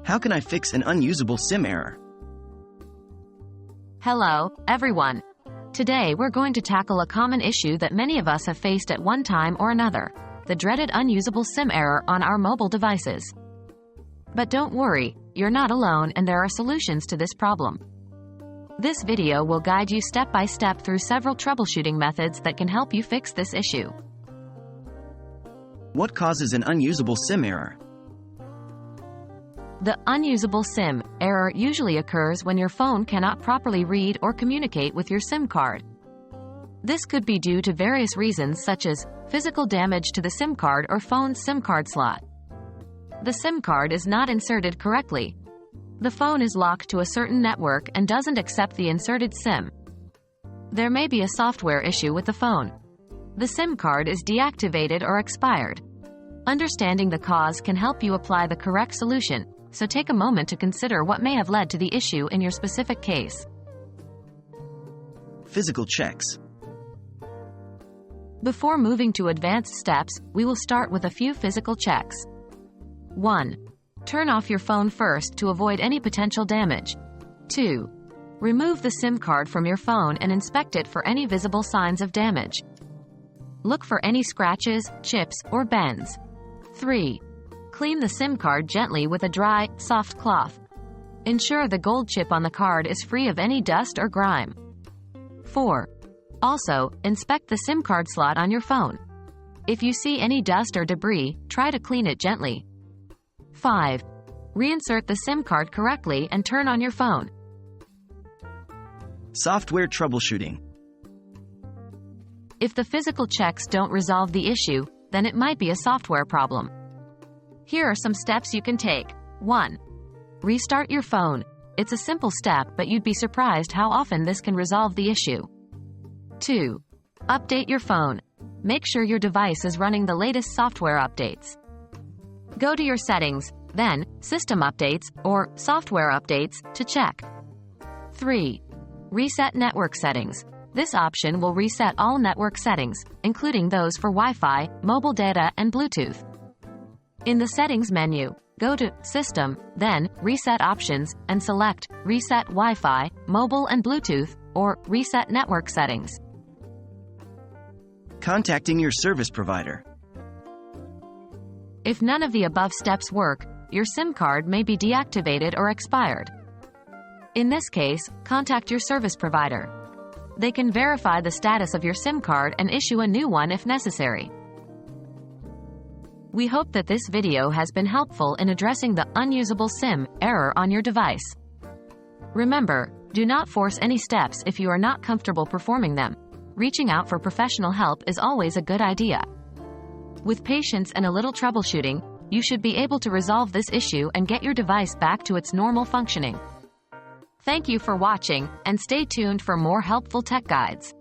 How can I fix an unusable SIM error? Hello, everyone. Today we're going to tackle a common issue that many of us have faced at one time or another, the dreaded unusable SIM error on our mobile devices. But don't worry, you're not alone and there are solutions to this problem. This video will guide you step by step through several troubleshooting methods that can help you fix this issue. What causes an unusable SIM error? The unusable SIM error usually occurs when your phone cannot properly read or communicate with your SIM card. This could be due to various reasons such as physical damage to the SIM card or phone's SIM card slot. The SIM card is not inserted correctly. The phone is locked to a certain network and doesn't accept the inserted SIM. There may be a software issue with the phone. The SIM card is deactivated or expired. Understanding the cause can help you apply the correct solution, so take a moment to consider what may have led to the issue in your specific case. Physical checks. Before moving to advanced steps, we will start with a few physical checks. 1. Turn off your phone first to avoid any potential damage. 2. Remove the SIM card from your phone and inspect it for any visible signs of damage. Look for any scratches, chips, or bends. 3. Clean the SIM card gently with a dry, soft cloth. Ensure the gold chip on the card is free of any dust or grime. 4. Also, inspect the SIM card slot on your phone. If you see any dust or debris, try to clean it gently. 5. Reinsert the SIM card correctly and turn on your phone. Software troubleshooting. If the physical checks don't resolve the issue, then it might be a software problem. Here are some steps you can take. 1. Restart your phone. It's a simple step, but you'd be surprised how often this can resolve the issue. 2. Update your phone. Make sure your device is running the latest software updates. Go to your settings, then System Updates or Software Updates to check. 3. Reset network settings. This option will reset all network settings, including those for Wi-Fi, mobile data, and Bluetooth. In the Settings menu, go to System, then Reset Options, and select Reset Wi-Fi, Mobile and Bluetooth, or Reset Network Settings. Contacting your service provider. If none of the above steps work, your SIM card may be deactivated or expired. In this case, contact your service provider. They can verify the status of your SIM card and issue a new one if necessary. We hope that this video has been helpful in addressing the unusable SIM error on your device. Remember, do not force any steps if you are not comfortable performing them. Reaching out for professional help is always a good idea. With patience and a little troubleshooting, you should be able to resolve this issue and get your device back to its normal functioning. Thank you for watching, and stay tuned for more helpful tech guides.